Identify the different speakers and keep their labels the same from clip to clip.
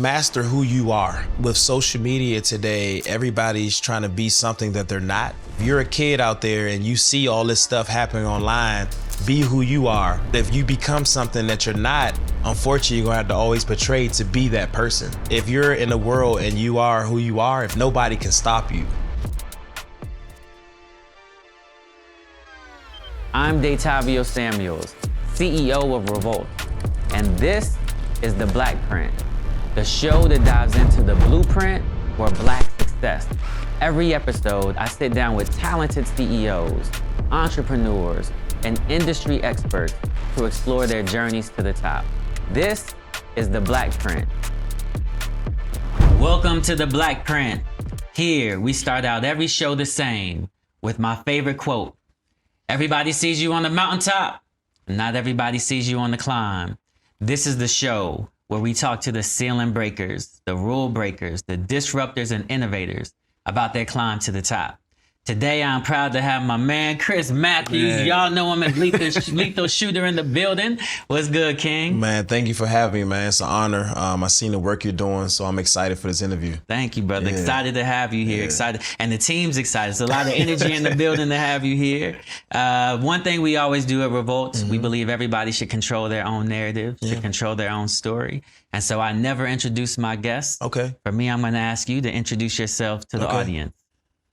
Speaker 1: Master who you are. With social media today, everybody's trying to be something that they're not. If you're a kid out there and you see all this stuff happening online, be who you are. If you become something that you're not, unfortunately, you're gonna have to always portray to be that person. If you're in the world and you are who you are, if nobody can stop you.
Speaker 2: I'm Datavio Samuels, CEO of REVOLT, and this is the Blackprint, the show that dives into the blueprint for Black success. Every episode, I sit down with talented CEOs, entrepreneurs, and industry experts to explore their journeys to the top. This is the Blackprint. Welcome to the Blackprint. Here, we start out every show the same with my favorite quote. Everybody sees you on the mountaintop. Not everybody sees you on the climb. This is the show where we talk to the ceiling breakers, the rule breakers, the disruptors and innovators about their climb to the top. Today, I'm proud to have my man, Chris Matthews.
Speaker 1: Man.
Speaker 2: Y'all know him as Lethal Shooter in the building. What's good, King?
Speaker 1: Man, thank you for having me, man. It's an honor. I seen the work you're doing, so I'm excited for this interview.
Speaker 2: Thank you, brother.
Speaker 1: Yeah.
Speaker 2: Excited to have you here. Excited. And the team's excited. There's a lot of energy in the building to have you here. One thing we always do at REVOLT, we believe everybody should control their own narrative, should control their own story. And so I never introduce my guests.
Speaker 1: Okay.
Speaker 2: For me, I'm going to ask you to introduce yourself to the audience.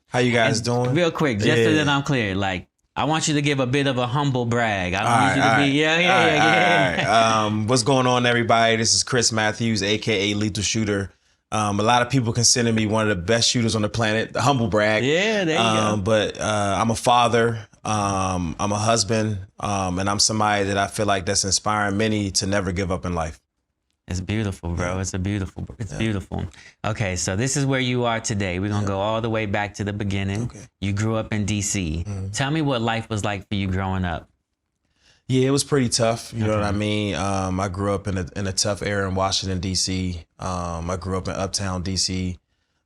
Speaker 1: How you guys doing?
Speaker 2: Real quick, just so that I'm clear, like, I want you to give a bit of a humble brag. I don't need you to be, yeah.
Speaker 1: What's going on, everybody? This is Chris Matthews, aka Lethal Shooter. A lot of people consider me one of the best shooters on the planet. The humble brag.
Speaker 2: Yeah, there you go.
Speaker 1: But I'm a father. I'm a husband, and I'm somebody that I feel like that's inspiring many to never give up in life.
Speaker 2: It's beautiful, bro. It's beautiful. Okay, so this is where you are today. We're gonna go all the way back to the beginning.
Speaker 1: Okay.
Speaker 2: You grew up in DC. Tell me what life was like for you growing up.
Speaker 1: Yeah, it was pretty tough. You know what I mean? I grew up in a tough area in Washington, D.C. I grew up in Uptown, D.C.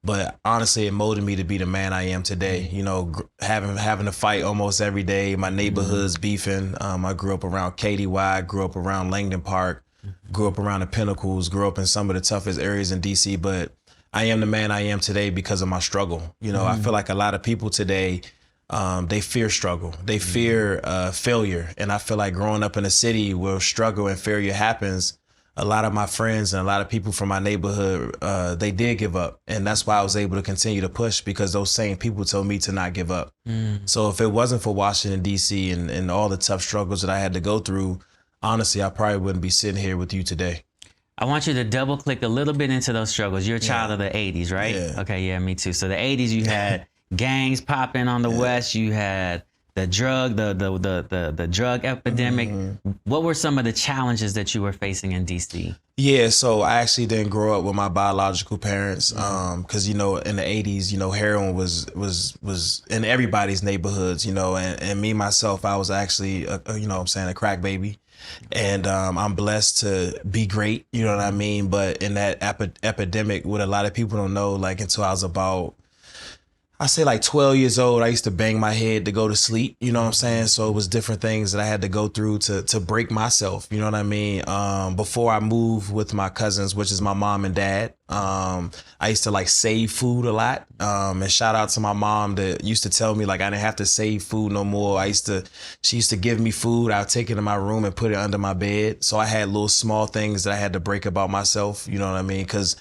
Speaker 1: But honestly, it molded me to be the man I am today. You know, having to fight almost every day. My neighborhood's beefing. I grew up around KDY, grew up around Langdon Park, grew up around the Pinnacles, grew up in some of the toughest areas in D.C. But I am the man I am today because of my struggle. You know, I feel like a lot of people today, they fear struggle. They fear failure. And I feel like growing up in a city where struggle and failure happens, a lot of my friends and a lot of people from my neighborhood, they did give up. And that's why I was able to continue to push, because those same people told me to not give up. So if it wasn't for Washington, D.C. and all the tough struggles that I had to go through, honestly, I probably wouldn't be sitting here with you today.
Speaker 2: I want you to double click a little bit into those struggles. You're a child of the 80s, right?
Speaker 1: Yeah.
Speaker 2: Okay, yeah, me too. So the 80s, you had gangs popping on the West. You had the drug, the drug epidemic. What were some of the challenges that you were facing in DC?
Speaker 1: Yeah, so I actually didn't grow up with my biological parents, because, you know, in the 80s, you know, heroin was in everybody's neighborhoods, you know, and me, myself, I was actually, you know what I'm saying, a crack baby. And I'm blessed to be great, you know what I mean? But in that epidemic, what a lot of people don't know, like until I was about, I say like 12 years old, I used to bang my head to go to sleep, you know what I'm saying? So it was different things that I had to go through to break myself, you know what I mean? Before I moved with my cousins, which is my mom and dad, I used to like save food a lot. And shout out to my mom that used to tell me like I didn't have to save food no more. She used to give me food. I would take it in my room and put it under my bed. So I had little small things that I had to break about myself, you know what I mean? Cause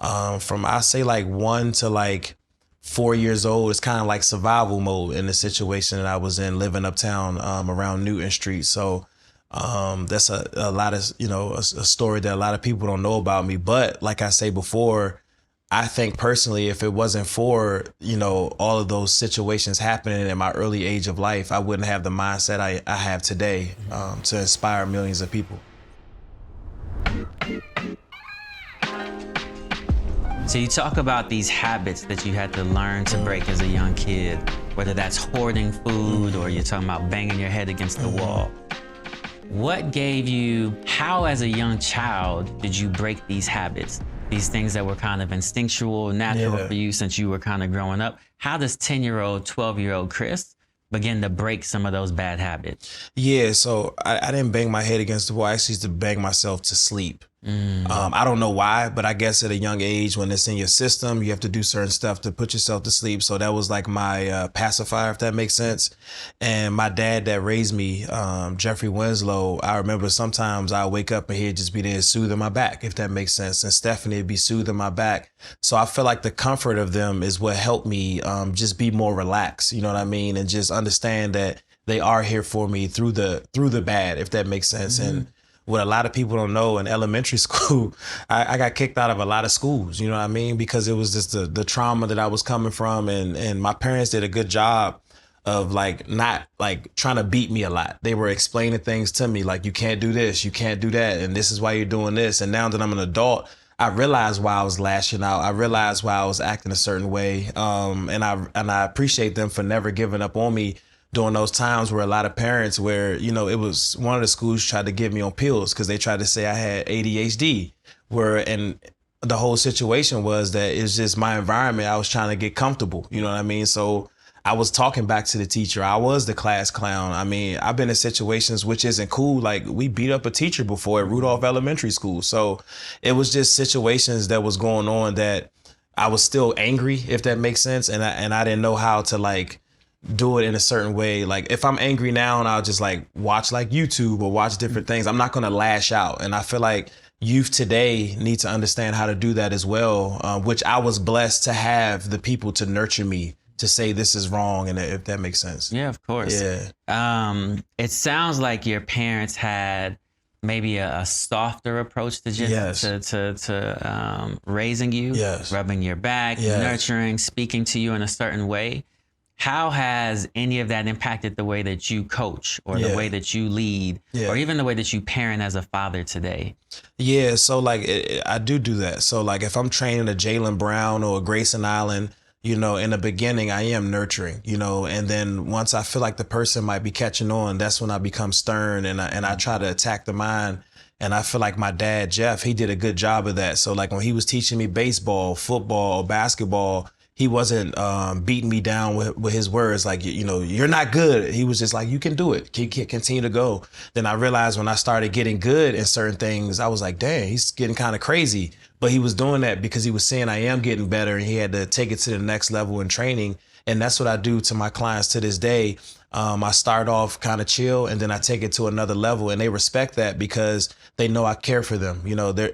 Speaker 1: from I say like 1 to like 4 years old, it's kind of like survival mode in the situation that I was in, living uptown around Newton Street. So that's a lot of, you know, a story that a lot of people don't know about me. But like I say before, I think personally, if it wasn't for, you know, all of those situations happening in my early age of life, I wouldn't have the mindset I have today to inspire millions of people.
Speaker 2: So you talk about these habits that you had to learn to break as a young kid, whether that's hoarding food or you're talking about banging your head against the wall. What gave you, how as a young child did you break these habits? These things that were kind of instinctual, natural for you since you were kind of growing up. How does 10-year-old, 12-year-old Chris begin to break some of those bad habits?
Speaker 1: Yeah, so I didn't bang my head against the wall. I actually used to bang myself to sleep. I don't know why, but I guess at a young age, when it's in your system, you have to do certain stuff to put yourself to sleep. So that was like my pacifier, if that makes sense. And my dad that raised me, Jeffrey Winslow, I remember sometimes I wake up and he'd just be there soothing my back, if that makes sense. And Stephanie would be soothing my back. So I feel like the comfort of them is what helped me just be more relaxed, you know what I mean? And just understand that they are here for me through the bad, if that makes sense. And what a lot of people don't know, in elementary school, I got kicked out of a lot of schools, you know what I mean? Because it was just the trauma that I was coming from. And my parents did a good job of like not like trying to beat me a lot. They were explaining things to me like, you can't do this, you can't do that, and this is why you're doing this. And now that I'm an adult, I realized why I was lashing out. I realized why I was acting a certain way. And I appreciate them for never giving up on me during those times where a lot of parents where, you know, it was one of the schools tried to get me on pills because they tried to say I had ADHD, and the whole situation was that it's just my environment. I was trying to get comfortable, you know what I mean? So I was talking back to the teacher. I was the class clown. I mean, I've been in situations which isn't cool. Like we beat up a teacher before at Rudolph Elementary School. So it was just situations that was going on that I was still angry, if that makes sense. And I didn't know how to like do it in a certain way. Like if I'm angry now and I'll just like watch like YouTube or watch different things, I'm not going to lash out. And I feel like youth today need to understand how to do that as well, which I was blessed to have the people to nurture me to say this is wrong, and if that makes sense.
Speaker 2: Yeah, of course.
Speaker 1: Yeah.
Speaker 2: It sounds like your parents had maybe a softer approach to just to raising you, rubbing your back, nurturing, speaking to you in a certain way. How has any of that impacted the way that you coach or the way that you lead or even the way that you parent as a father today?
Speaker 1: Yeah, so like I do that. So like if I'm training a Jaylen Brown or a Grayson Allen, you know, in the beginning, I am nurturing, you know, and then once I feel like the person might be catching on, that's when I become stern and I try to attack the mind. And I feel like my dad, Jeff, he did a good job of that. So like when he was teaching me baseball, football, basketball, he wasn't beating me down with his words like, you know, you're not good. He was just like, you can do it. Continue to go. Then I realized when I started getting good in certain things, I was like, dang, he's getting kind of crazy. But he was doing that because he was saying I am getting better and he had to take it to the next level in training. And that's what I do to my clients to this day. I start off kind of chill and then I take it to another level, and they respect that because they know I care for them. You know, they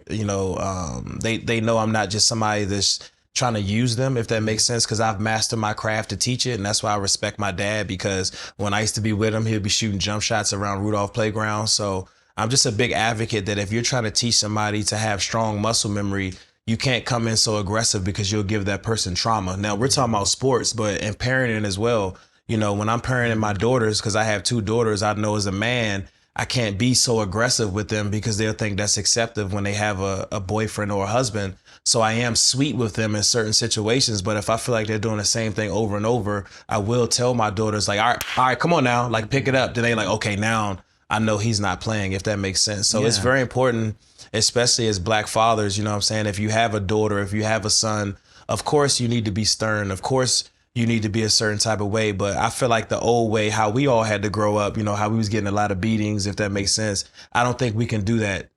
Speaker 1: know I'm not just somebody that's trying to use them, if that makes sense, because I've mastered my craft to teach it. And that's why I respect my dad, because when I used to be with him, he'd be shooting jump shots around Rudolph Playground. So I'm just a big advocate that if you're trying to teach somebody to have strong muscle memory, you can't come in so aggressive because you'll give that person trauma. Now we're talking about sports, but in parenting as well. You know, when I'm parenting my daughters, because I have two daughters, I know as a man, I can't be so aggressive with them because they'll think that's acceptable when they have a boyfriend or a husband. So I am sweet with them in certain situations. But if I feel like they're doing the same thing over and over, I will tell my daughters like, all right, come on now, like pick it up. Then they like, okay, now I know he's not playing, if that makes sense. So it's very important, especially as Black fathers, you know what I'm saying? If you have a daughter, if you have a son, of course you need to be stern. Of course you need to be a certain type of way. But I feel like the old way, how we all had to grow up, you know, how we was getting a lot of beatings, if that makes sense. I don't think we can do that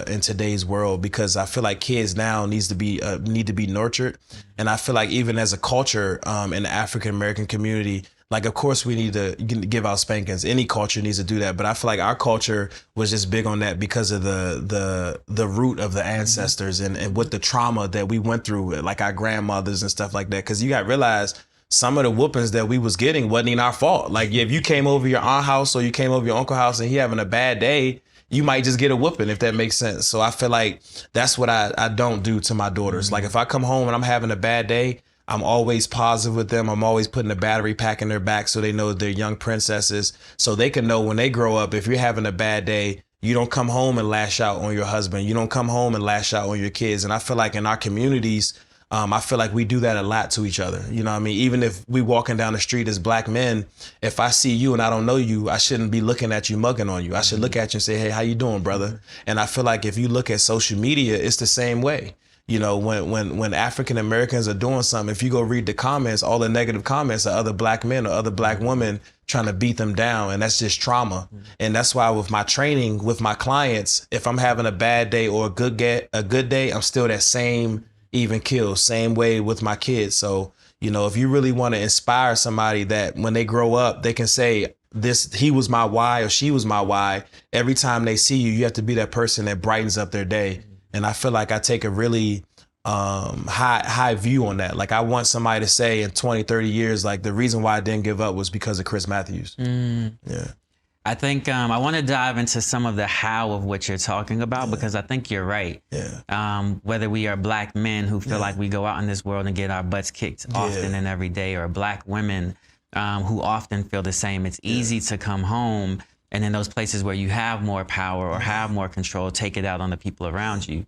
Speaker 1: in today's world, because I feel like kids now need to be nurtured. And I feel like even as a culture in the African-American community, like, of course, we need to give out spankings. Any culture needs to do that. But I feel like our culture was just big on that because of the root of the ancestors and with the trauma that we went through, like our grandmothers and stuff like that. Because you got to realize some of the whoopings that we was getting wasn't even our fault. Like if you came over your aunt house or you came over your uncle house and he having a bad day, you might just get a whooping, if that makes sense. So I feel like that's what I don't do to my daughters. Like if I come home and I'm having a bad day, I'm always positive with them. I'm always putting a battery pack in their back so they know they're young princesses, so they can know when they grow up, if you're having a bad day, you don't come home and lash out on your husband. You don't come home and lash out on your kids. And I feel like in our communities, I feel like we do that a lot to each other. You know what I mean? Even if we walking down the street as Black men, if I see you and I don't know you, I shouldn't be looking at you mugging on you. I should look at you and say, hey, how you doing, brother? And I feel like if you look at social media, it's the same way. you know, when African Americans are doing something, if you go read the comments, all the negative comments are other black men or other black women trying to beat them down. And that's just trauma. And that's why with my training, with my clients, if I'm having a bad day or a good day, I'm still that same even keel, same way with my kids. So, you know, if you really want to inspire somebody that when they grow up, they can say, he was my why or she was my why. Every time they see you, you have to be that person that brightens up their day. And I feel like I take a really high view on that. Like I want somebody to say in 20, 30 years, like the reason why I didn't give up was because of Chris Matthews. Yeah.
Speaker 2: I think I want to dive into some of the how of what you're talking about, because I think you're right.
Speaker 1: Yeah.
Speaker 2: Whether we are black men who feel like we go out in this world and get our butts kicked often and every day, or black women who often feel the same. It's easy to come home and in those places where you have more power or have more control, take it out on the people around you.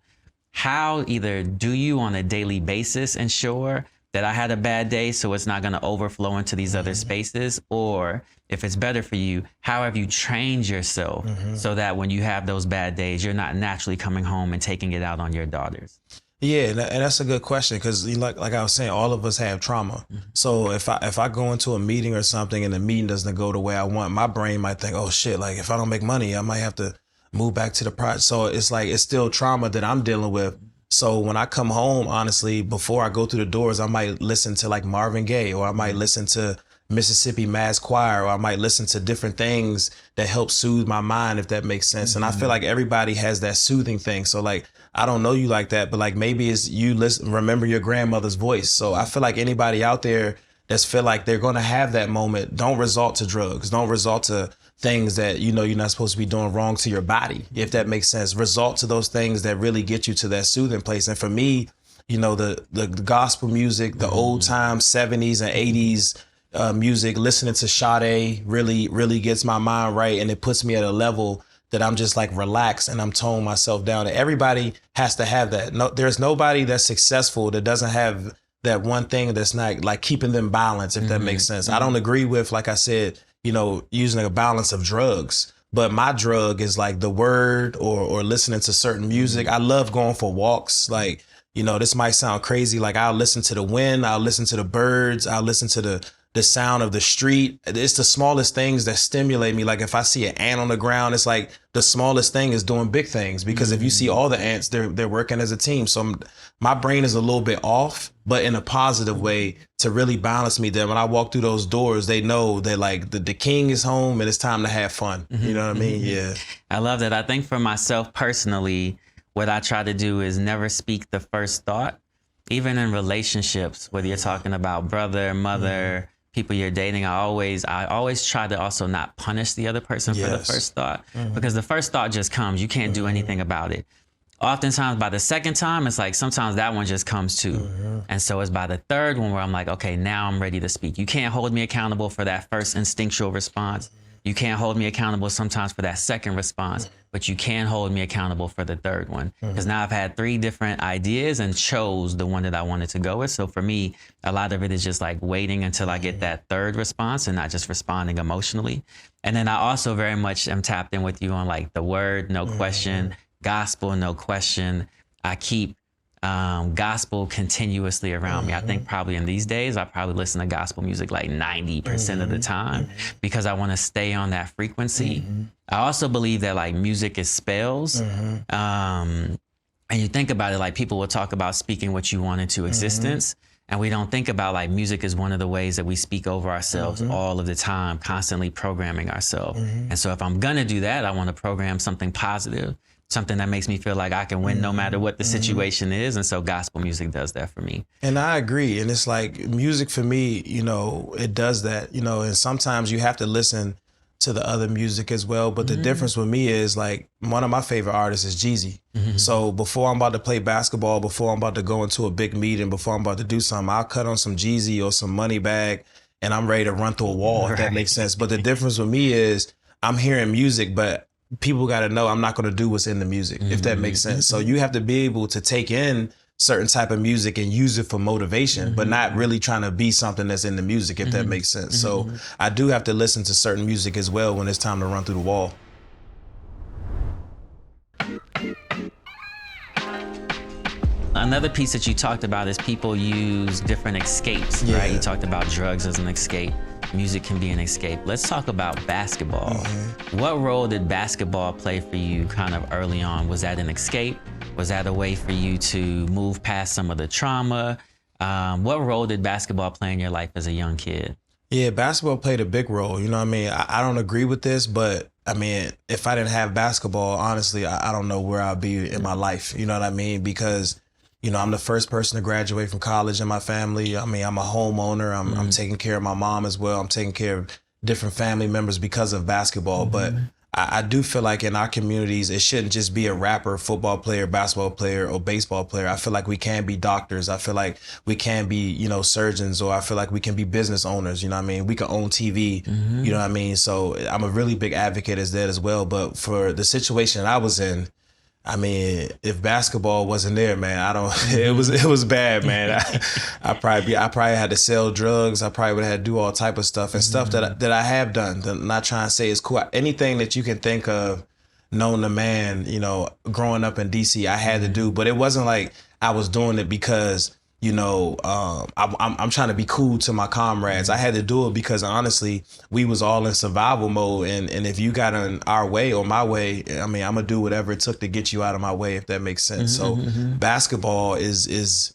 Speaker 2: How either do you on a daily basis ensure that I had a bad day so it's not going to overflow into these other spaces? Or if it's better for you, how have you trained yourself so that when you have those bad days, you're not naturally coming home and taking it out on your daughters?
Speaker 1: Yeah, and that's a good question, because like I was saying, all of us have trauma. So if I go into a meeting or something and the meeting doesn't go the way I want, my brain might think, oh shit, like if I don't make money, I might have to move back to the project. So it's like, it's still trauma that I'm dealing with. So when I come home, honestly, before I go through the doors, I might listen to like Marvin Gaye, or I might listen to Mississippi Mass Choir, or I might listen to different things that help soothe my mind, if that makes sense. And I feel like everybody has that soothing thing. So like, I don't know you like that, but like maybe it's you remember your grandmother's voice. So I feel like anybody out there that's feel like they're going to have that moment, don't resort to drugs, don't resort to things that, you know, you're not supposed to be doing wrong to your body, if that makes sense. Resort to those things that really get you to that soothing place. And for me, you know, the gospel music, the old time 70s and 80s music, listening to Sade really gets my mind right. And it puts me at a level that I'm just like relaxed and I'm toning myself down. And everybody has to have that. No, there's nobody that's successful that doesn't have that one thing that's not like keeping them balanced, if that makes sense. I don't agree with, like I said, you know, using a balance of drugs, but my drug is like the word or listening to certain music. I love going for walks. Like, you know, this might sound crazy. Like I'll listen to the wind, I'll listen to the birds, I'll listen to the sound of the street. It's the smallest things that stimulate me. Like if I see an ant on the ground, it's like the smallest thing is doing big things, because if you see all the ants, they're working as a team. So my brain is a little bit off, but in a positive way to really balance me. Then when I walk through those doors, they know that like the king is home and it's time to have fun. You know what I mean? Yeah.
Speaker 2: I love that. I think for myself personally, what I try to do is never speak the first thought, even in relationships, whether you're talking about brother, mother, people you're dating. I always try to also not punish the other person for the first thought, because the first thought just comes. You can't do anything about it. Oftentimes by the second time, it's like sometimes that one just comes too. And so it's by the third one where I'm like, okay, now I'm ready to speak. You can't hold me accountable for that first instinctual response. You can't hold me accountable sometimes for that second response, but you can hold me accountable for the third one. Because now I've had 3 different ideas and chose the one that I wanted to go with. So for me, a lot of it is just like waiting until I get that third response and not just responding emotionally. And then I also very much am tapped in with you on like the word, no question, gospel, no question. I keep gospel continuously around me. I think probably in these days, I probably listen to gospel music like 90% of the time, because I want to stay on that frequency. I also believe that like music is spells. And you think about it, like people will talk about speaking what you want into existence. And we don't think about like music is one of the ways that we speak over ourselves all of the time, constantly programming ourselves. And so if I'm going to do that, I want to program something positive, something that makes me feel like I can win no matter what the situation is. And so gospel music does that for me.
Speaker 1: And I agree. And it's like music for me, you know, it does that, you know, and sometimes you have to listen to the other music as well. But the difference with me is like one of my favorite artists is Jeezy. So before I'm about to play basketball, before I'm about to go into a big meeting, before I'm about to do something, I'll cut on some Jeezy or some Moneybag and I'm ready to run through a wall, if that makes sense. But the difference with me is I'm hearing music, but people got to know I'm not going to do what's in the music, if that makes sense. So you have to be able to take in certain type of music and use it for motivation, but not really trying to be something that's in the music, if that makes sense. So I do have to listen to certain music as well when it's time to run through the wall.
Speaker 2: Another piece that you talked about is people use different escapes,
Speaker 1: Yeah.
Speaker 2: right? You talked about drugs as an escape. Music can be an escape. Let's talk about basketball. What role did basketball play for you kind of early on? Was that an escape? Was that a way for you to move past some of the trauma? What role did basketball play in your life as a young kid?
Speaker 1: Yeah, basketball played a big role. You know what I mean? I don't agree with this, but I mean, if I didn't have basketball, honestly, I don't know where I'd be in my life. You know what I mean? Because, you know, I'm the first person to graduate from college in my family. I mean, I'm a homeowner. I'm taking care of my mom as well. I'm taking care of different family members because of basketball. But I do feel like in our communities, it shouldn't just be a rapper, football player, basketball player, or baseball player. I feel like we can be doctors. I feel like we can be, you know, surgeons, or I feel like we can be business owners. You know what I mean? We can own TV. You know what I mean? So I'm a really big advocate as that as well. But for the situation I was in, I mean, if basketball wasn't there, man, it was bad, man. I probably had to sell drugs. I probably would have had to do all type of stuff and stuff that I have done. I'm not trying to say it's cool. Anything that you can think of, known to man, you know, growing up in DC, I had to do, but it wasn't like I was doing it because, you know, I'm trying to be cool to my comrades. I had to do it because honestly, we was all in survival mode. And if you got in our way or my way, I mean, I'm gonna do whatever it took to get you out of my way, if that makes sense. So basketball is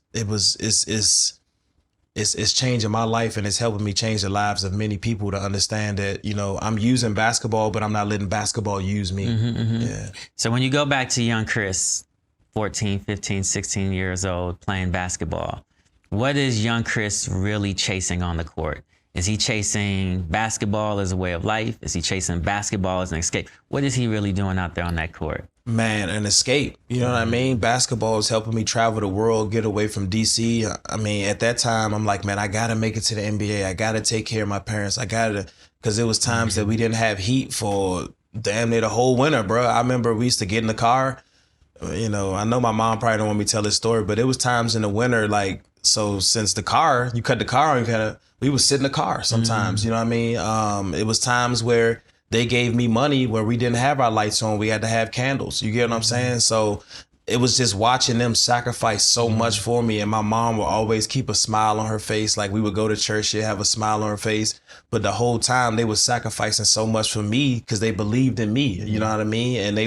Speaker 1: changing my life, and it's helping me change the lives of many people to understand that, you know, I'm using basketball, but I'm not letting basketball use me. Yeah.
Speaker 2: So when you go back to young Chris, 14, 15, 16 years old, playing basketball, what is young Chris really chasing on the court? Is he chasing basketball as a way of life? Is he chasing basketball as an escape? What is he really doing out there on that court?
Speaker 1: Man, an escape. You know what I mean? Basketball is helping me travel the world, get away from DC. I mean, at that time, I'm like, man, I got to make it to the NBA. I got to take care of my parents. I got to, because there was times that we didn't have heat for damn near the whole winter, bro. I remember we used to get in the car. You know, I know my mom probably don't want me to tell this story, but it was times in the winter, like, so since you cut the car on, we would sit in the car sometimes, you know what I mean? It was times where they gave me money where we didn't have our lights on. We had to have candles. You get what I'm saying? So it was just watching them sacrifice so much for me. And my mom would always keep a smile on her face. Like we would go to church, she'd have a smile on her face. But the whole time they was sacrificing so much for me because they believed in me. You know what I mean? And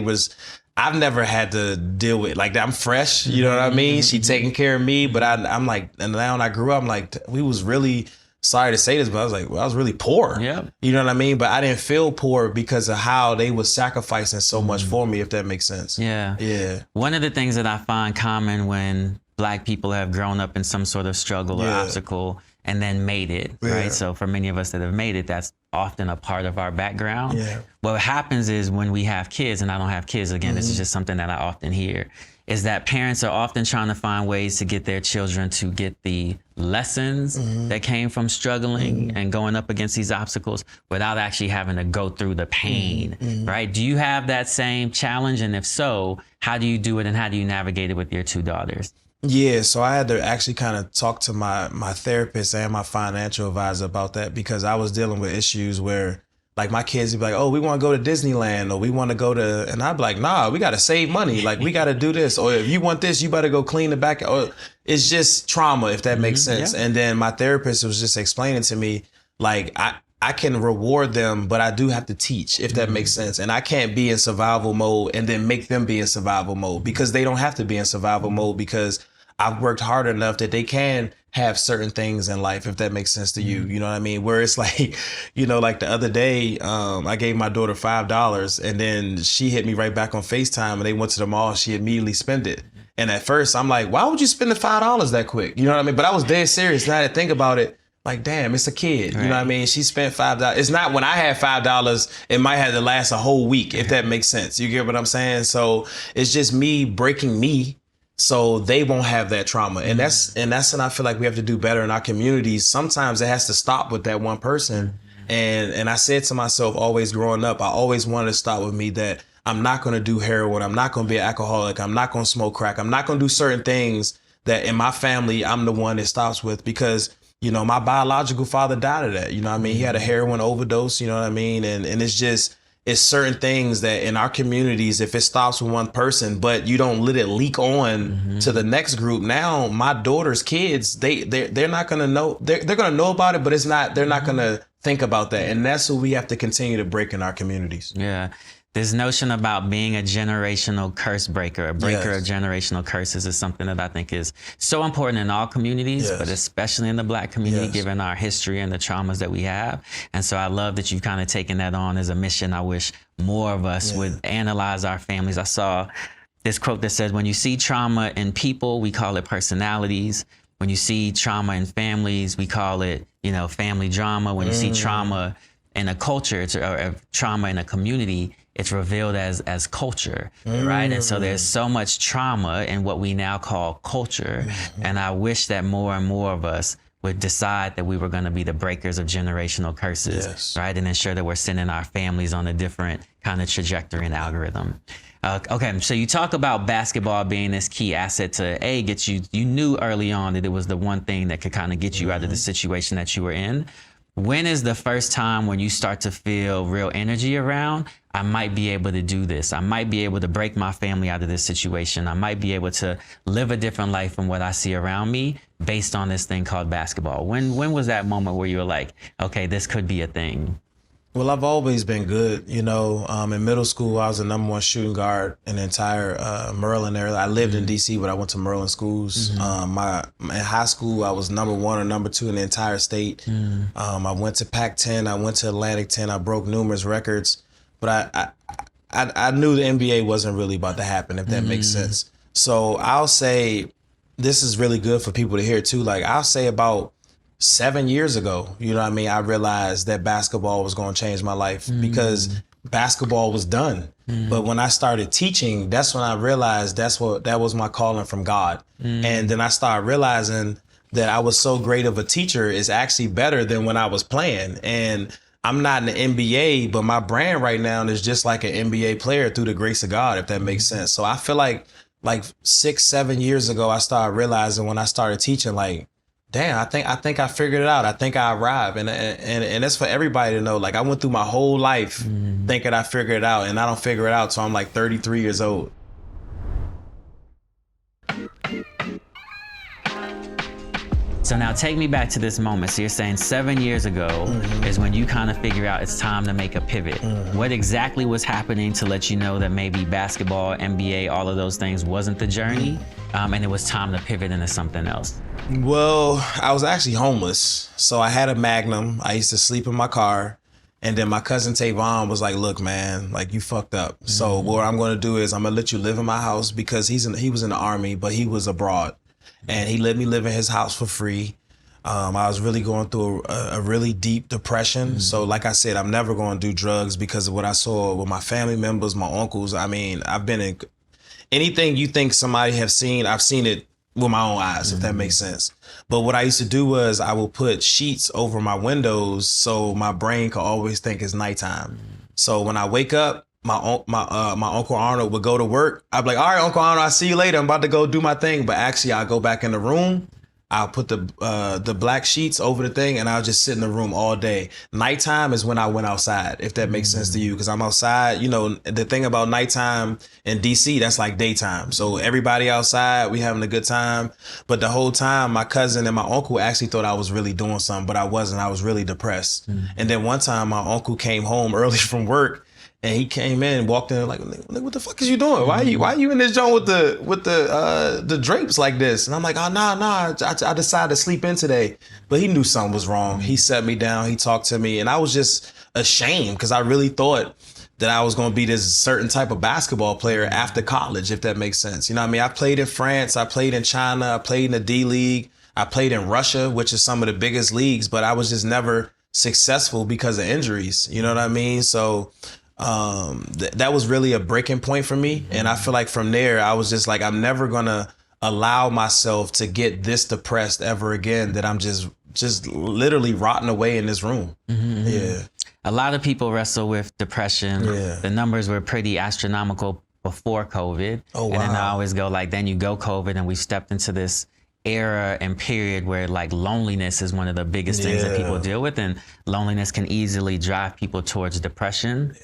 Speaker 1: I've never had to deal with like that. I'm fresh, you know what I mean? She taking care of me, but I'm like, and now when I grew up, I'm like, we was really, sorry to say this, but I was like, well, I was really poor.
Speaker 2: Yeah.
Speaker 1: You know what I mean? But I didn't feel poor because of how they was sacrificing so much for me, if that makes sense.
Speaker 2: Yeah.
Speaker 1: Yeah.
Speaker 2: One of the things that I find common when Black people have grown up in some sort of struggle or obstacle and then made it, right? So for many of us that have made it, that's often a part of our background.
Speaker 1: Yeah.
Speaker 2: What happens is when we have kids, and I don't have kids, again, this is just something that I often hear, is that parents are often trying to find ways to get their children to get the lessons that came from struggling and going up against these obstacles without actually having to go through the pain, right? Do you have that same challenge? And if so, how do you do it and how do you navigate it with your two daughters?
Speaker 1: Yeah, so I had to actually kind of talk to my therapist and my financial advisor about that because I was dealing with issues where like my kids would be like, oh, we want to go to Disneyland or we want to go to, and I'd be like, nah, we got to save money. Like we got to do this. Or if you want this, you better go clean the back. Or it's just trauma, if that makes sense. Yeah. And then my therapist was just explaining to me, like, I can reward them, but I do have to teach, if that makes sense. And I can't be in survival mode and then make them be in survival mode because they don't have to be in survival mode because I've worked hard enough that they can have certain things in life, if that makes sense to you. You know what I mean? Where it's like, you know, like the other day, I gave my daughter $5 and then she hit me right back on FaceTime and they went to the mall. She immediately spent it. And at first I'm like, why would you spend the $5 that quick? You know what I mean? But I was dead serious. Now that I think about it, like, damn, it's a kid. Right. You know what I mean? She spent $5. It's not when I had $5, it might have to last a whole week, if that makes sense. You get what I'm saying? So it's just me breaking me so they won't have that trauma. And that's what I feel like we have to do better in our communities. Sometimes it has to stop with that one person. And I said to myself, always growing up, I always wanted to stop with me that I'm not going to do heroin. I'm not going to be an alcoholic. I'm not going to smoke crack. I'm not going to do certain things that in my family, I'm the one that stops with because, you know, my biological father died of that. You know what I mean? He had a heroin overdose, you know what I mean? And it's just, it's certain things that in our communities, if it stops with one person, but you don't let it leak on to the next group. Now, my daughter's kids, they're not gonna know. They're gonna know about it, but it's not. They're not gonna think about that, and that's what we have to continue to break in our communities.
Speaker 2: Yeah. This notion about being a generational curse breaker, a breaker of generational curses, is something that I think is so important in all communities, but especially in the Black community, given our history and the traumas that we have. And so I love that you've kind of taken that on as a mission. I wish more of us would analyze our families. I saw this quote that says, when you see trauma in people, we call it personalities. When you see trauma in families, we call it, family drama. When you see trauma in a culture, or trauma in a community, it's revealed as culture, right? And so there's so much trauma in what we now call culture. And I wish that more and more of us would decide that we were going to be the breakers of generational curses, right? And ensure that we're sending our families on a different kind of trajectory and algorithm. Okay, so you talk about basketball being this key asset to get you. You knew early on that it was the one thing that could kind of get you out of the situation that you were in. When is the first time when you start to feel real energy around, I might be able to do this. I might be able to break my family out of this situation. I might be able to live a different life from what I see around me based on this thing called basketball. When was that moment where you were like, okay, this could be a thing?
Speaker 1: Well, I've always been good. In middle school, I was the #1 shooting guard in the entire Maryland area. I lived in D.C., but I went to Maryland schools. In high school, I was #1 or #2 in the entire state. I went to Pac-10. I went to Atlantic 10. I broke numerous records. But I knew the NBA wasn't really about to happen, if that makes sense. So I'll say this is really good for people to hear, too. Like, I'll say about 7 years ago, I realized that basketball was going to change my life because basketball was done. But when I started teaching, that's when I realized that was my calling from God. And then I started realizing that I was so great of a teacher is actually better than when I was playing. And I'm not in the NBA, but my brand right now is just like an NBA player through the grace of God, if that makes sense. So I feel like 6-7 years ago, I started realizing when I started teaching, like, damn, I think I figured it out. I think I arrived. And that's for everybody to know. Like, I went through my whole life thinking I figured it out, and I don't figure it out till I'm like 33 years old.
Speaker 2: So now take me back to this moment. So you're saying 7 years ago is when you kind of figure out it's time to make a pivot. What exactly was happening to let you know that maybe basketball, NBA, all of those things wasn't the journey, and it was time to pivot into something else?
Speaker 1: Well, I was actually homeless. So I had a Magnum. I used to sleep in my car. And then my cousin Tavon was like, look, man, like, you fucked up. So what I'm going to do is I'm going to let you live in my house, because he was in the Army, but he was abroad. And he let me live in his house for free. I was really going through a really deep depression. So like I said, I'm never going to do drugs because of what I saw with my family members, my uncles. I mean, I've been in anything you think somebody have seen, I've seen it with my own eyes, if that makes sense. But what I used to do was I would put sheets over my windows so my brain could always think it's nighttime. So when I wake up, my Uncle Arnold would go to work. I'd be like, all right, Uncle Arnold, I'll see you later. I'm about to go do my thing. But actually, I'll go back in the room. I'll put the black sheets over the thing, and I'll just sit in the room all day. Nighttime is when I went outside, if that makes sense to you, because I'm outside. The thing about nighttime in DC, that's like daytime. So everybody outside, we having a good time. But the whole time, my cousin and my uncle actually thought I was really doing something, but I wasn't. I was really depressed. And then one time, my uncle came home early from work. And he came in, walked in like, what the fuck is you doing? Why are you in this joint with the drapes like this? And I'm like, oh, nah. I decided to sleep in today. But he knew something was wrong. He sat me down. He talked to me. And I was just ashamed because I really thought that I was going to be this certain type of basketball player after college, if that makes sense. You know what I mean? I played in France. I played in China. I played in the D League. I played in Russia, which is some of the biggest leagues. But I was just never successful because of injuries. You know what I mean? So that was really a breaking point for me. And I feel like from there, I was just like, I'm never going to allow myself to get this depressed ever again, that I'm just literally rotting away in this room. Yeah.
Speaker 2: A lot of people wrestle with depression.
Speaker 1: Yeah.
Speaker 2: The numbers were pretty astronomical before COVID.
Speaker 1: Oh, wow.
Speaker 2: And then I always go like, then you go COVID and we stepped into this era and period where like loneliness is one of the biggest things that people deal with. And loneliness can easily drive people towards depression.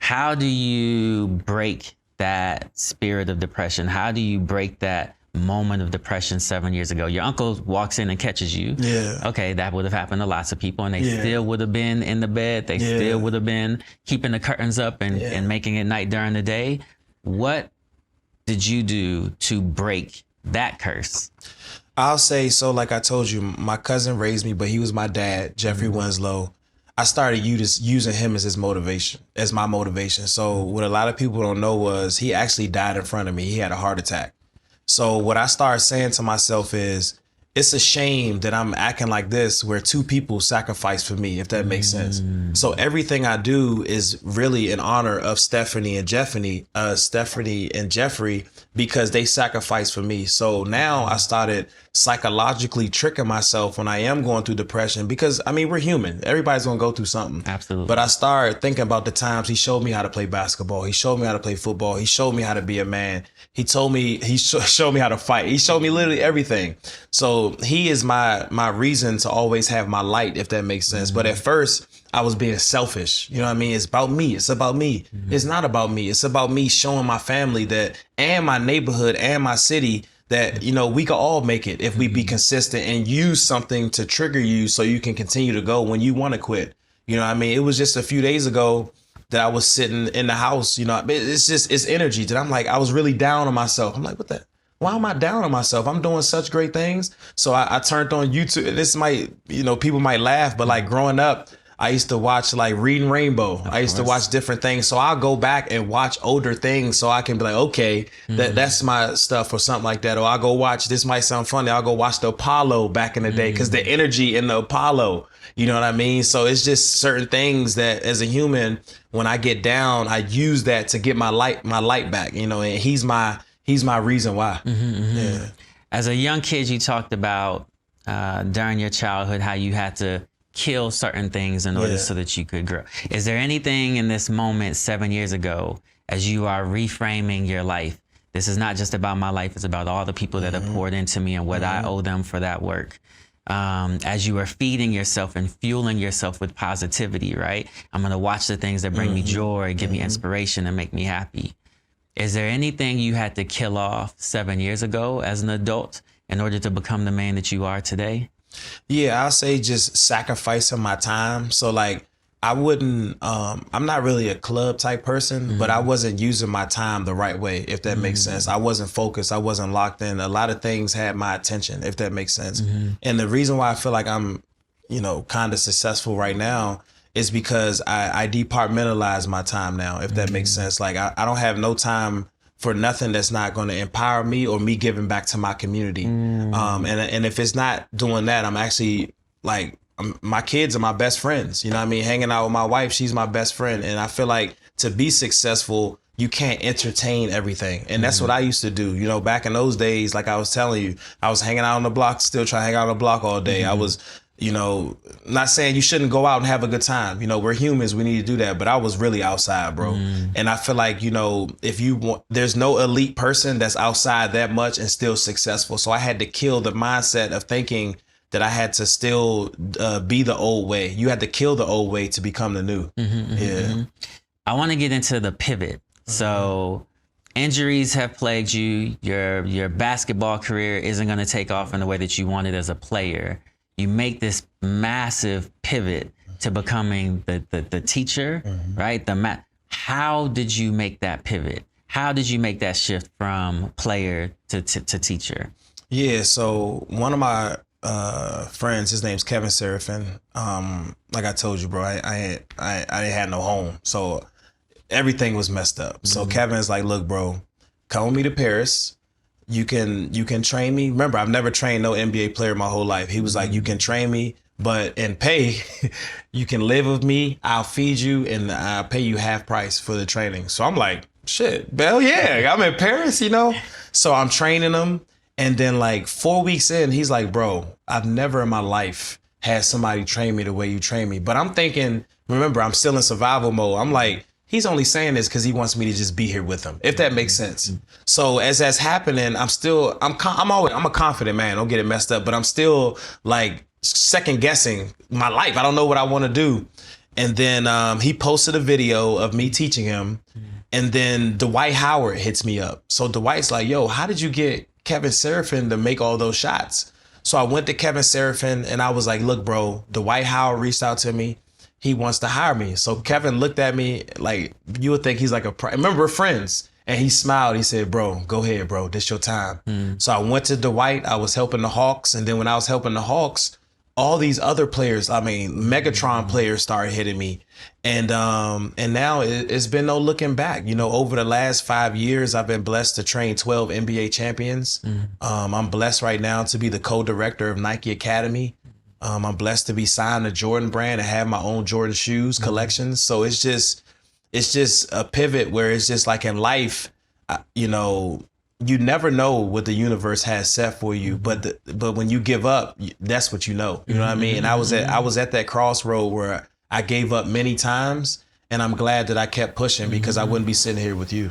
Speaker 2: How do you break that spirit of depression? How do you break that moment of depression 7 years ago? Your uncle walks in and catches you.
Speaker 1: Yeah.
Speaker 2: Okay, that would have happened to lots of people, and they
Speaker 1: Yeah.
Speaker 2: still would have been in the bed. They
Speaker 1: Yeah.
Speaker 2: still would have been keeping the curtains up and making it night during the day. What did you do to break that curse?
Speaker 1: I'll say, so like I told you, my cousin raised me, but he was my dad, Jeffrey Winslow. I started using him as his motivation, as my motivation. So what a lot of people don't know was he actually died in front of me. He had a heart attack. So what I started saying to myself is, it's a shame that I'm acting like this where two people sacrificed for me, if that makes sense. So everything I do is really in honor of Stephanie and Jeffrey, because they sacrificed for me. So now I started psychologically tricking myself when I am going through depression, because I mean, we're human. Everybody's gonna go through something.
Speaker 2: Absolutely.
Speaker 1: But I started thinking about the times he showed me how to play basketball. He showed me how to play football. He showed me how to be a man. He told me, showed me how to fight. He showed me literally everything. So he is my reason to always have my light, if that makes sense. But at first I was being selfish. You know what I mean? It's about me. It's about me. It's not about me. It's about me showing my family that, and my neighborhood and my city, that, you know, we can all make it if we be consistent and use something to trigger you so you can continue to go when you want to quit. You know what I mean? It was just a few days ago that I was sitting in the house, you know, it's energy that I'm like, I was really down on myself. I'm like, what the? Why am I down on myself? I'm doing such great things. So I turned on YouTube. This might, you know, people might laugh, but like growing up, I used to watch like Reading Rainbow. I used to watch different things. So I'll go back and watch older things so I can be like, okay, that's my stuff or something like that. Or I'll go watch, this might sound funny, I'll go watch the Apollo back in the day, because the energy in the Apollo, you know what I mean? So it's just certain things that as a human, when I get down, I use that to get my light back, you know, and he's my reason why. Yeah.
Speaker 2: As a young kid, you talked about during your childhood how you had to kill certain things in order so that you could grow. Is there anything in this moment 7 years ago, as you are reframing your life, this is not just about my life, it's about all the people that have poured into me and what I owe them for that work. As you are feeding yourself and fueling yourself with positivity, right? I'm going to watch the things that bring me joy, give me inspiration, and make me happy. Is there anything you had to kill off 7 years ago as an adult in order to become the man that you are today?
Speaker 1: Yeah, I'll say just sacrificing my time. So like, I wouldn't, I'm not really a club type person, but I wasn't using my time the right way, if that makes sense. I wasn't focused. I wasn't locked in. A lot of things had my attention, if that makes sense. And the reason why I feel like I'm, you know, kind of successful right now is because I departmentalize my time now, if that makes sense. Like I don't have no time for nothing that's not going to empower me or me giving back to my community. And if it's not doing that, I'm actually like, my kids are my best friends. You know what I mean? Hanging out with my wife, she's my best friend. And I feel like to be successful, you can't entertain everything. And that's what I used to do. You know, back in those days, like I was telling you, I was hanging out on the block, still trying to hang out on the block all day. I was, you know, not saying you shouldn't go out and have a good time. You know, we're humans, we need to do that. But I was really outside, bro. And I feel like, you know, if you want, there's no elite person that's outside that much and still successful. So I had to kill the mindset of thinking that I had to still be the old way. You had to kill the old way to become the new.
Speaker 2: I want to get into the pivot. So injuries have plagued you. Your basketball career isn't going to take off in the way that you wanted as a player. You make this massive pivot to becoming the teacher, right? How did you make that pivot? How did you make that shift from player to teacher?
Speaker 1: Yeah, so one of my friends, his name's Kevin Seraphin. Like I told you, bro, I didn't have no home, so everything was messed up. So Kevin's like, look, bro, come with me to Paris. You can train me. Remember, I've never trained no NBA player my whole life. He was like, you can train me, but in pay, you can live with me. I'll feed you and I'll pay you half price for the training. So I'm like, shit, hell yeah, I'm in Paris, you know? So I'm training him. And then like 4 weeks in, he's like, bro, I've never in my life had somebody train me the way you train me. But I'm thinking, remember, I'm still in survival mode. I'm like, he's only saying this because he wants me to just be here with him, if that makes sense. So as that's happening, I'm a confident man. Don't get it messed up, but I'm still like second guessing my life. I don't know what I want to do. And then he posted a video of me teaching him. And then Dwight Howard hits me up. So Dwight's like, yo, how did you get Kevin Seraphin to make all those shots? So I went to Kevin Seraphin and I was like, look, bro, Dwight Howard reached out to me. He wants to hire me. So Kevin looked at me like, you would think he's like remember, we're friends. And he smiled. He said, bro, go ahead, bro. This your time. So I went to Dwight. I was helping the Hawks. And then when I was helping the Hawks, all these other players, I mean, Megatron players started hitting me. And now it's been no looking back. You know, over the last 5 years, I've been blessed to train 12 NBA champions. I'm blessed right now to be the co-director of Nike Academy. I'm blessed to be signed to Jordan brand and have my own Jordan shoes collections. So it's just a pivot where it's just like in life, you know, you never know what the universe has set for you, but when you give up, that's what you know. You know what I mean? And I was at that crossroad where I gave up many times, and I'm glad that I kept pushing because I wouldn't be sitting here with you.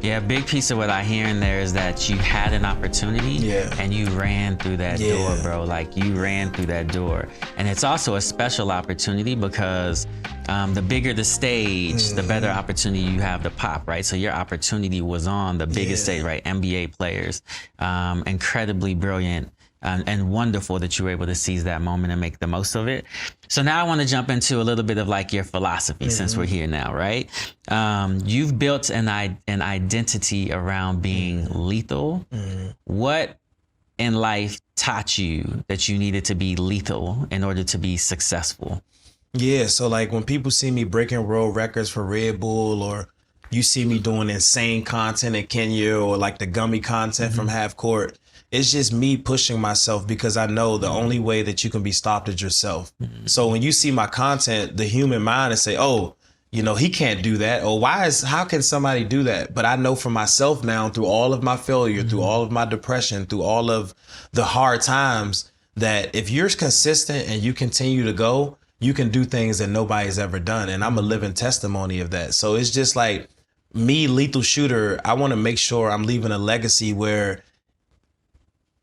Speaker 2: Yeah, a big piece of what I hear in there is that you had an opportunity and you ran through that door, bro. Like you ran through that door. And it's also a special opportunity because the bigger the stage, the better opportunity you have to pop, right? So your opportunity was on the biggest stage, right? NBA players, incredibly brilliant. And wonderful that you were able to seize that moment and make the most of it. So now I want to jump into a little bit of like your philosophy since we're here now, right? You've built an identity around being lethal. What in life taught you that you needed to be lethal in order to be successful?
Speaker 1: Yeah, so like when people see me breaking world records for Red Bull, or you see me doing insane content in Kenya, or like the gummy content from Half Court, it's just me pushing myself because I know the only way that you can be stopped is yourself. So when you see my content, the human mind is say, oh, you know, he can't do that. Or how can somebody do that? But I know for myself now, through all of my failure, through all of my depression, through all of the hard times, that if you're consistent and you continue to go, you can do things that nobody's ever done. And I'm a living testimony of that. So it's just like me, Lethal Shooter, I want to make sure I'm leaving a legacy where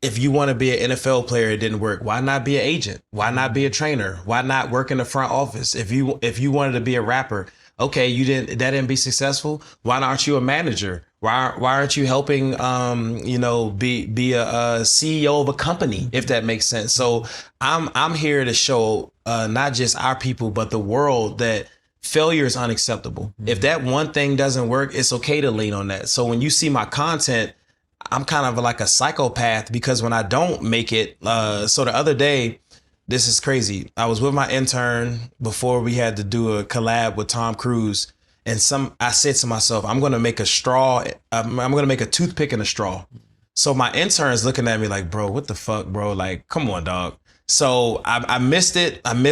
Speaker 1: if you want to be an NFL player, it didn't work. Why not be an agent? Why not be a trainer? Why not work in the front office? If you wanted to be a rapper, okay, that didn't be successful. Why aren't you a manager? Why aren't you helping, you know, be a CEO of a company, if that makes sense? So I'm here to show not just our people, but the world that failure is unacceptable. If that one thing doesn't work, it's okay to lean on that. So when you see my content, I'm kind of like a psychopath because when I don't make it, so the other day, this is crazy. I was with my intern before we had to do a collab with Tom Cruise, and I said to myself, I'm going to make a straw. I'm going to make a toothpick and a straw. So my intern's looking at me like, bro, what the fuck, bro? Like, come on, dog. So I missed it. And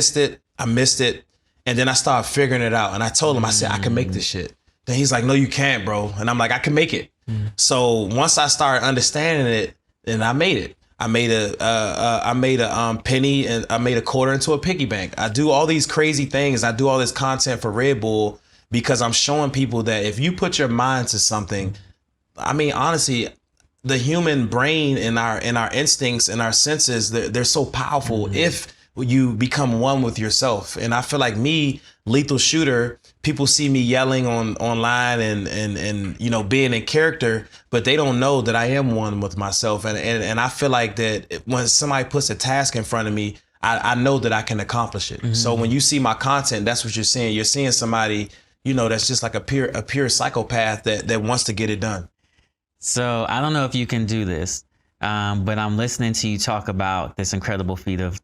Speaker 1: then I started figuring it out. And I told him, I said, I can make this shit. Then he's like, no, you can't, bro. And I'm like, I can make it. So once I started understanding it, then I made it. I made a penny, and I made a quarter into a piggy bank. I do all these crazy things. I do all this content for Red Bull because I'm showing people that if you put your mind to something, I mean, honestly, the human brain and our instincts and our senses, they're so powerful if you become one with yourself. And I feel like me, Lethal Shooter, people see me yelling online and you know, being in character, but they don't know that I am one with myself. And I feel like that when somebody puts a task in front of me, I know that I can accomplish it. So when you see my content, that's what you're seeing. You're seeing somebody, you know, that's just like a pure psychopath that wants to get it done.
Speaker 2: So I don't know if you can do this, but I'm listening to you talk about this incredible feat of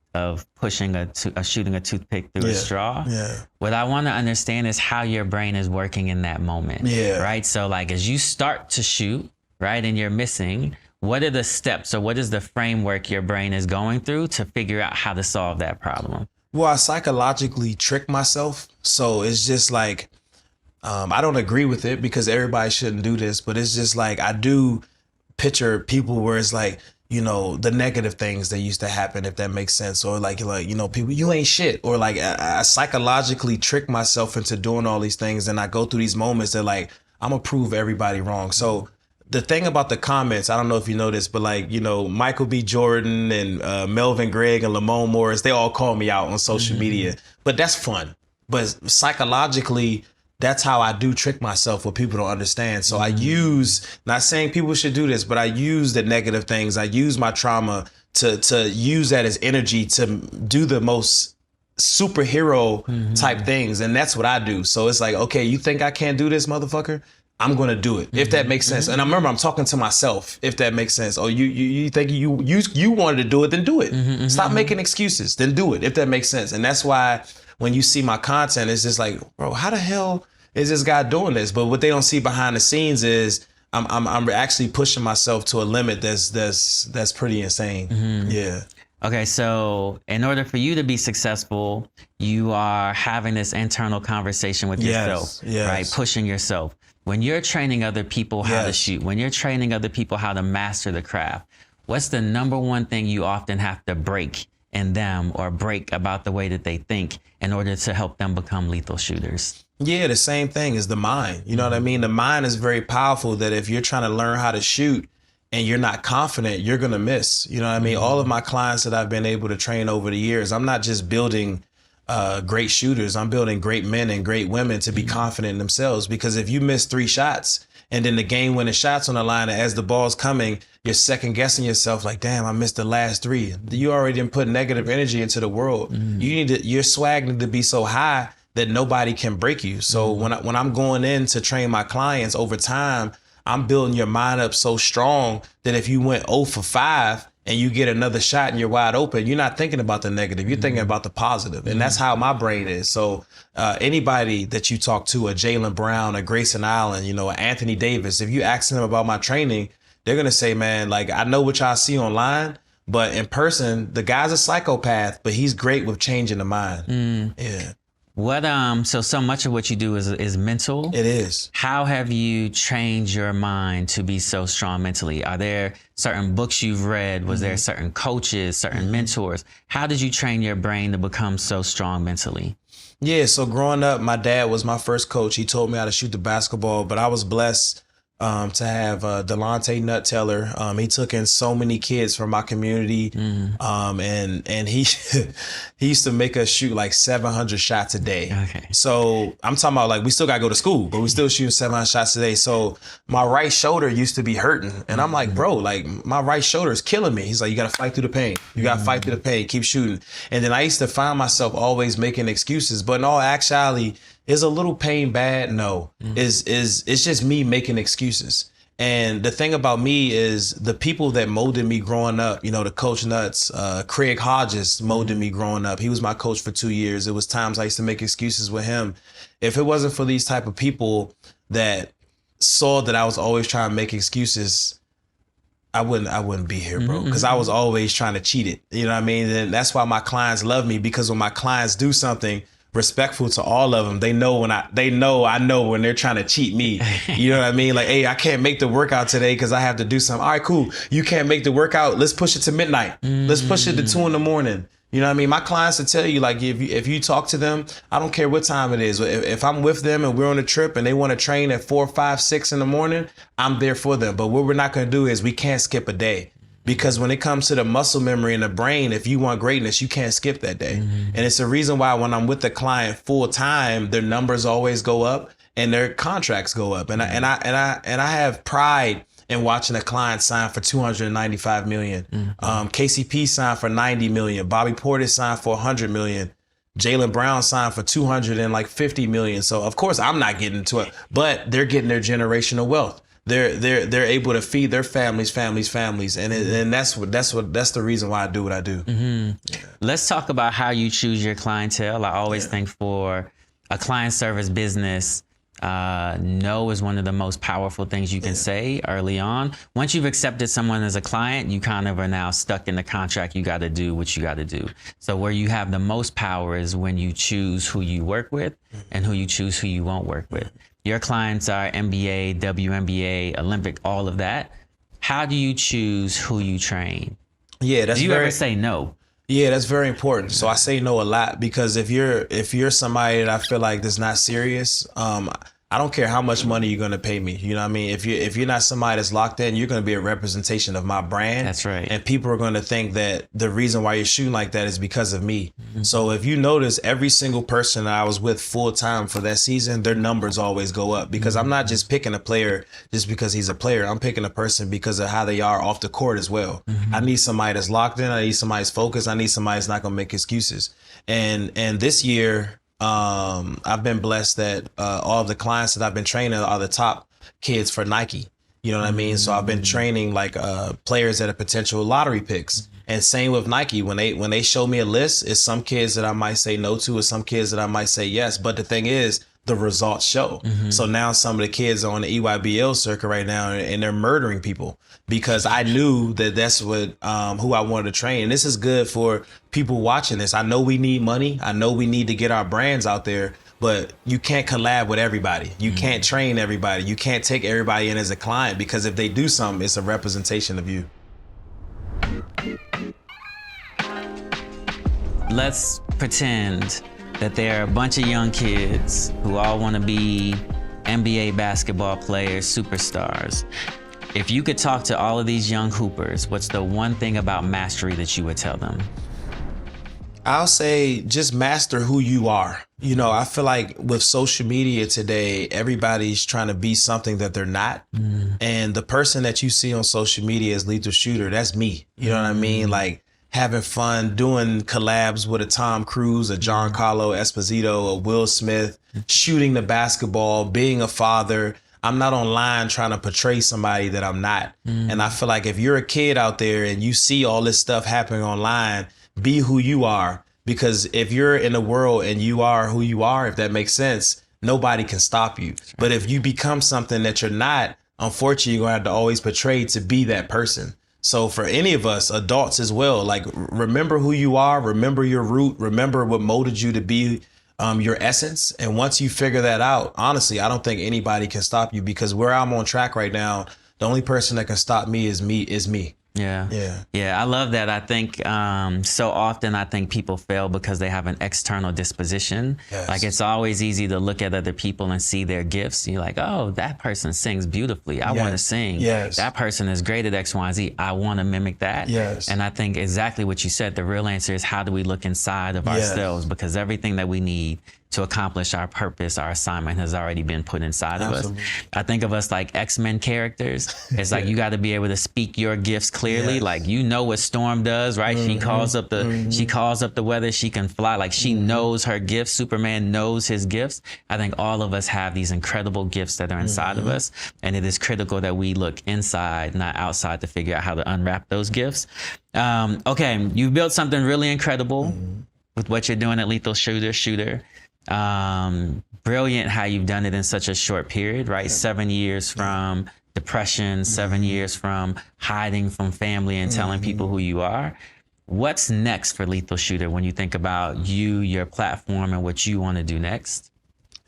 Speaker 2: pushing shooting a toothpick through a straw.
Speaker 1: Yeah.
Speaker 2: What I want to understand is how your brain is working in that moment.
Speaker 1: Yeah.
Speaker 2: Right. So like as you start to shoot, right, and you're missing, what are the steps or what is the framework your brain is going through to figure out how to solve that problem?
Speaker 1: Well, I psychologically trick myself. So it's just like, I don't agree with it because everybody shouldn't do this, but it's just like I do picture people where it's like, you know, the negative things that used to happen, if that makes sense. Or like, you know, people, you ain't shit. Or like I psychologically trick myself into doing all these things. And I go through these moments that like, I'm gonna prove everybody wrong. So the thing about the comments, I don't know if you know this, but like, you know, Michael B. Jordan and Melvin Gregg and Lamone Morris, they all call me out on social media, but that's fun. But psychologically, that's how I do trick myself what people don't understand. So I use, not saying people should do this, but I use the negative things. I use my trauma to use that as energy to do the most superhero type things. And that's what I do. So it's like, okay, you think I can't do this, motherfucker? I'm going to do it, if that makes sense. And I remember I'm talking to myself, if that makes sense. Oh, you think you wanted to do it, then do it. Stop making excuses, then do it, if that makes sense. And that's why when you see my content, it's just like, bro, how the hell is this guy doing this? But what they don't see behind the scenes is I'm actually pushing myself to a limit that's pretty insane. Yeah.
Speaker 2: Okay, so in order for you to be successful, you are having this internal conversation with yourself, right? Pushing yourself. When you're training other people how to shoot, when you're training other people how to master the craft, what's the number one thing you often have to break in them or break about the way that they think in order to help them become lethal shooters?
Speaker 1: Yeah, the same thing is the mind. You know what I mean? The mind is very powerful, that if you're trying to learn how to shoot and you're not confident, you're going to miss. You know what I mean? All of my clients that I've been able to train over the years, I'm not just building great shooters. I'm building great men and great women to be confident in themselves. Because if you miss 3 shots and then the game winning shots on the line, and as the ball's coming, you're second guessing yourself like, damn, I missed the last 3. You already didn't put negative energy into the world. Your swag need to be so high that nobody can break you. So when I'm going in to train my clients over time, I'm building your mind up so strong that if you went 0 for 5 and you get another shot and you're wide open, you're not thinking about the negative, you're thinking about the positive. And that's how my brain is. So anybody that you talk to, a Jaylen Brown, a Grayson Allen, you know, Anthony Davis, if you ask them about my training, they're going to say, man, like, I know what y'all see online, but in person, the guy's a psychopath, but he's great with changing the mind. Yeah.
Speaker 2: What so much of what you do is mental.
Speaker 1: It is.
Speaker 2: How have you trained your mind to be so strong mentally? Are there certain books you've read? Was there certain coaches, certain mentors? How did you train your brain to become so strong mentally?
Speaker 1: Yeah, so growing up, my dad was my first coach. He taught me how to shoot the basketball, but I was blessed to have Delonte Nuttteller. He took in so many kids from my community, and he he used to make us shoot like 700 shots a day.
Speaker 2: Okay.
Speaker 1: So I'm talking about, like, we still got to go to school, but we still shooting 700 shots a day. So my right shoulder used to be hurting, and I'm like, bro, like, my right shoulder is killing me. He's like, you got to fight through the pain. You got to fight through the pain. Keep shooting. And then I used to find myself always making excuses, but in all actuality, is a little pain bad? No. It's just me making excuses. And the thing about me is the people that molded me growing up, you know, the Coach Nuts, Craig Hodges molded me growing up. He was my coach for 2 years. It was times I used to make excuses with him. If it wasn't for these type of people that saw that I was always trying to make excuses, I wouldn't be here, bro. Because I was always trying to cheat it. You know what I mean? And that's why my clients love me, because when my clients do something respectful to all of them, they know I know when they're trying to cheat me. You know what I mean? Like, hey, I can't make the workout today because I have to do something. All right, cool. You can't make the workout. Let's push it to midnight. Let's push it to 2 a.m. You know what I mean? My clients will tell you, like, if you talk to them, I don't care what time it is. If I'm with them and we're on a trip and they want to train at 4, 5, 6 in the morning, I'm there for them. But what we're not going to do is we can't skip a day. Because when it comes to the muscle memory in the brain, if you want greatness, you can't skip that day. And it's the reason why when I'm with the client full time, their numbers always go up and their contracts go up. And I have pride in watching a client sign for $295 million. KCP signed for $90 million. Bobby Portis signed for $100 million. Jaylen Brown signed for $250 million. So of course I'm not getting to it, but they're getting their generational wealth. They're able to feed their families, and that's the reason why I do what I do.
Speaker 2: Let's talk about how you choose your clientele. I always think for a client service business, no is one of the most powerful things you can say early on. Once you've accepted someone as a client, you kind of are now stuck in the contract. You got to do what you got to do. So where you have the most power is when you choose who you work with and who you choose who you won't work with. Your clients are NBA, WNBA, Olympic, all of that. How do you choose who you train?
Speaker 1: Yeah,
Speaker 2: do you ever say no?
Speaker 1: Yeah, that's very important. So I say no a lot because if you're somebody that I feel like that's not serious, I I don't care how much money you're going to pay me. You know what I mean? If you're not somebody that's locked in, you're going to be a representation of my brand.
Speaker 2: That's right.
Speaker 1: And people are going to think that the reason why you're shooting like that is because of me. So if you notice, every single person that I was with full time for that season, their numbers always go up, because I'm not just picking a player just because he's a player. I'm picking a person because of how they are off the court as well. I need somebody that's locked in. I need somebody that's focused. I need somebody that's not going to make excuses. And this year, I've been blessed that all the clients that I've been training are the top kids for Nike. You know what I mean? So I've been training like players that are potential lottery picks. And same with Nike. When they show me a list, it's some kids that I might say no to, or some kids that I might say yes. But the thing is, the results show. So now some of the kids are on the EYBL circuit right now, and they're murdering people, because I knew that that's what who I wanted to train. And this is good for people watching this. I know we need money. I know we need to get our brands out there, but you can't collab with everybody. You can't train everybody. You can't take everybody in as a client, because if they do something, it's a representation of you.
Speaker 2: Let's pretend that there are a bunch of young kids who all want to be NBA basketball players, superstars. If you could talk to all of these young hoopers, what's the one thing about mastery that you would tell them?
Speaker 1: I'll say just master who you are. You know, I feel like with social media today, everybody's trying to be something that they're not. And the person that you see on social media as Lethal Shooter, that's me. You know what I mean? Like, having fun, doing collabs with a Tom Cruise, a Giancarlo Esposito, a Will Smith, shooting the basketball, being a father. I'm not online trying to portray somebody that I'm not. And I feel like if you're a kid out there and you see all this stuff happening online, be who you are. Because if you're in the world and you are who you are, if that makes sense, nobody can stop you. But if you become something that you're not, unfortunately, you're going to have to always portray to be that person. So for any of us, adults as well, like, remember who you are, remember your root, remember what molded you to be your essence. And once you figure that out, honestly, I don't think anybody can stop you, because where I'm on track right now, the only person that can stop me is me. Yeah,
Speaker 2: I love that. I think so often I think people fail because they have an external disposition.
Speaker 1: Yes.
Speaker 2: Like, it's always easy to look at other people and see their gifts. You're like, oh, that person sings beautifully. I want to sing.
Speaker 1: Yes.
Speaker 2: That person is great at X, Y, and Z. I want to mimic that.
Speaker 1: Yes.
Speaker 2: And I think exactly what you said, the real answer is, how do we look inside of ourselves? Because everything that we need to accomplish our purpose, our assignment, has already been put inside of us. I think of us like X-Men characters. It's like, you got to be able to speak your gifts clearly. Like, you know what Storm does, right? She calls up the weather. She can fly. Like, she knows her gifts. Superman knows his gifts. I think all of us have these incredible gifts that are inside of us, and it is critical that we look inside, not outside, to figure out how to unwrap those gifts. Okay, you've built something really incredible with what you're doing at Lethal Shooter. Brilliant how you've done it in such a short period, right? 7 years from depression, 7 years from hiding from family and telling people who you are. What's next for Lethal Shooter when you think about you, your platform, and what you want to do next?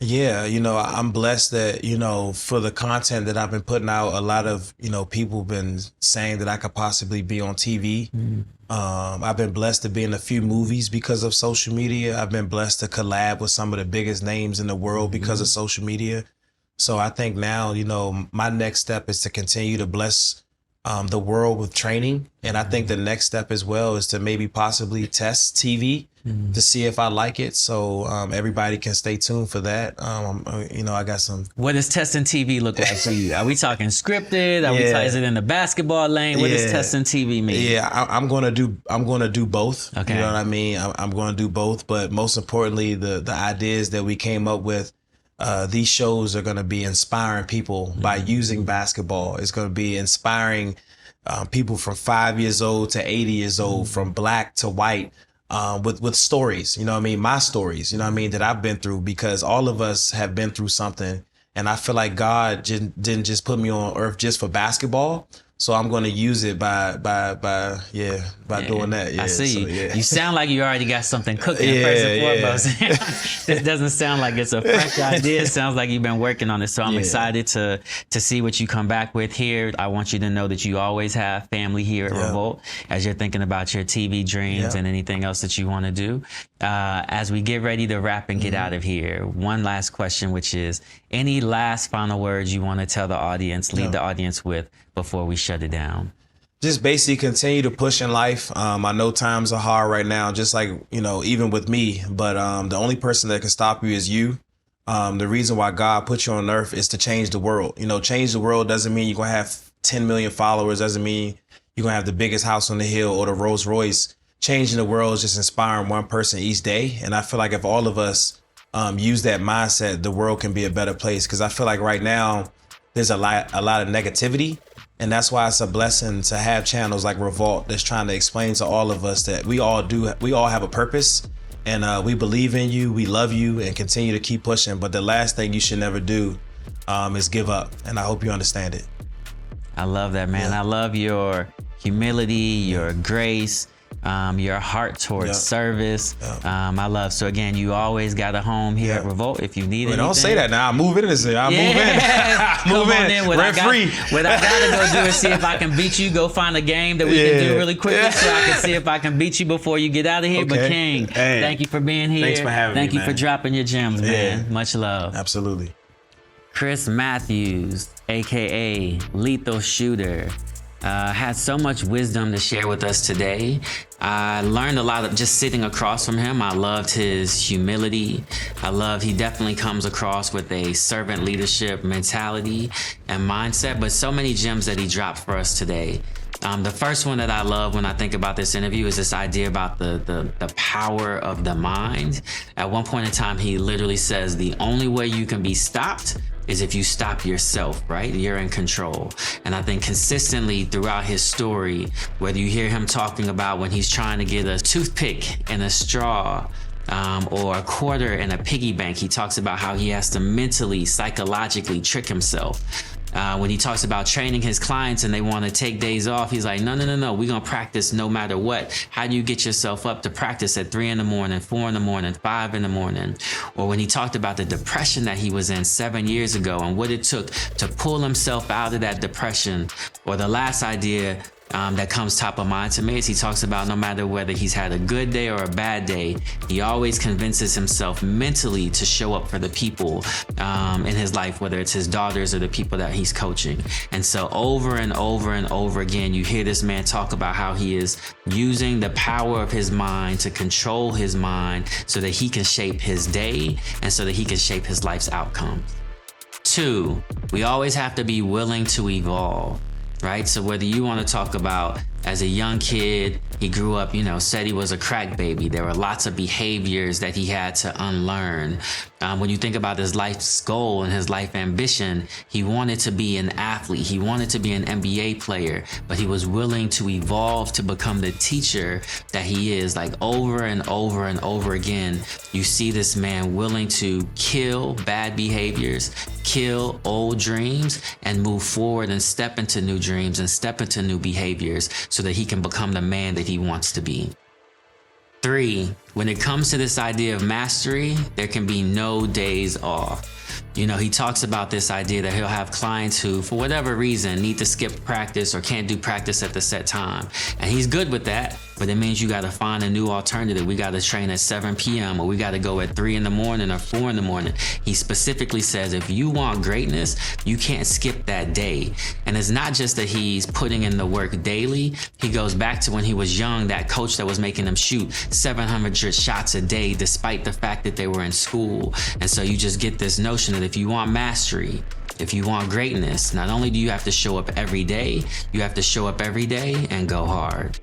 Speaker 1: Yeah, you know, I'm blessed that, you know, for the content that I've been putting out, a lot of, you know, people have been saying that I could possibly be on TV. I've been blessed to be in a few movies because of social media. I've been blessed to collab with some of the biggest names in the world because of social media. So I think now, you know, my next step is to continue to bless the world with training. And I think the next step as well is to maybe possibly test TV to see if I like it. So everybody can stay tuned for that. You know, I got some.
Speaker 2: What does testing TV look like for you? Are we talking scripted? Is it in the basketball lane? What does testing TV mean?
Speaker 1: Yeah, I'm gonna do both.
Speaker 2: Okay.
Speaker 1: You know what I mean? I'm gonna do both, but most importantly, the ideas that we came up with. These shows are going to be inspiring people by using basketball. It's going to be inspiring people from 5 years old to 80 years old, from black to white, with stories, you know what I mean? My stories, you know what I mean, that I've been through, because all of us have been through something. And I feel like God didn't just put me on earth just for basketball, So I'm going to use it by doing that. Yeah,
Speaker 2: I see
Speaker 1: so,
Speaker 2: you.
Speaker 1: yeah.
Speaker 2: You sound like you already got something cooking, first and foremost. This doesn't sound like it's a fresh idea. It sounds like you've been working on it. So I'm excited to see what you come back with here. I want you to know that you always have family here at REVOLT as you're thinking about your TV dreams and anything else that you want to do. As we get ready to wrap and get out of here, one last question, which is any last final words you want to tell the audience, leave the audience with before we shut it down?
Speaker 1: Just basically continue to push in life. I know times are hard right now, just like, even with me, but the only person that can stop you is you. The reason why God put you on earth is to change the world. Change the world doesn't mean you're going to have 10 million followers, doesn't mean you're going to have the biggest house on the hill or the Rolls Royce. Changing the world is just inspiring one person each day. And I feel like if all of us use that mindset, the world can be a better place. Because I feel like right now there's a lot of negativity. And that's why it's a blessing to have channels like REVOLT that's trying to explain to all of us that we all have a purpose, and we believe in you, we love you, and continue to keep pushing. But the last thing you should never do is give up. And I hope you understand it.
Speaker 2: I love that, man. I love your humility, your grace, your heart towards service. I love, so again, you always got a home here at REVOLT if you need anything.
Speaker 1: Don't say that now. I move in this. I move in. Rent free.
Speaker 2: What I gotta go do is see if I can beat you. Go find a game that we can do really quickly so I can see if I can beat you before you get out of here. Okay. But King, thank you for being here.
Speaker 1: Thanks for having me,
Speaker 2: Thank you for dropping your gems, man. Much love.
Speaker 1: Absolutely.
Speaker 2: Chris Matthews, aka Lethal Shooter, had so much wisdom to share with us today. I learned a lot of just sitting across from him. I loved his humility. He definitely comes across with a servant leadership mentality and mindset, but so many gems that he dropped for us today. The first one that I love when I think about this interview is this idea about the power of the mind. At one point in time, he literally says the only way you can be stopped is if you stop yourself, right? You're in control. And I think consistently throughout his story, whether you hear him talking about when he's trying to get a toothpick and a straw, or a quarter in a piggy bank, he talks about how he has to mentally, psychologically trick himself. When he talks about training his clients and they want to take days off, he's like, no, we're going to practice no matter what. How do you get yourself up to practice at 3 a.m, 4 a.m, 5 a.m? Or when he talked about the depression that he was in 7 years ago and what it took to pull himself out of that depression. Or the last idea that comes top of mind to me is he talks about no matter whether he's had a good day or a bad day, he always convinces himself mentally to show up for the people in his life, whether it's his daughters or the people that he's coaching. And so over and over and over again, you hear this man talk about how he is using the power of his mind to control his mind so that he can shape his day and so that he can shape his life's outcome. 2, we always have to be willing to evolve. Right? So whether you want to talk about as a young kid, he grew up, said he was a crack baby. There were lots of behaviors that he had to unlearn. When you think about his life's goal and his life ambition, he wanted to be an athlete. He wanted to be an NBA player, but he was willing to evolve to become the teacher that he is. Like over and over and over again, you see this man willing to kill bad behaviors, kill old dreams, and move forward and step into new dreams and step into new behaviors so that he can become the man that he wants to be. 3, when it comes to this idea of mastery, there can be no days off. He talks about this idea that he'll have clients who, for whatever reason, need to skip practice or can't do practice at the set time. And he's good with that, but it means you got to find a new alternative. We got to train at 7 p.m. or we got to go at 3 a.m. or 4 a.m. He specifically says, if you want greatness, you can't skip that day. And it's not just that he's putting in the work daily. He goes back to when he was young, that coach that was making him shoot 700 shots a day, despite the fact that they were in school. And so you just get this notion that if you want mastery, if you want greatness, not only do you have to show up every day, you have to show up every day and go hard.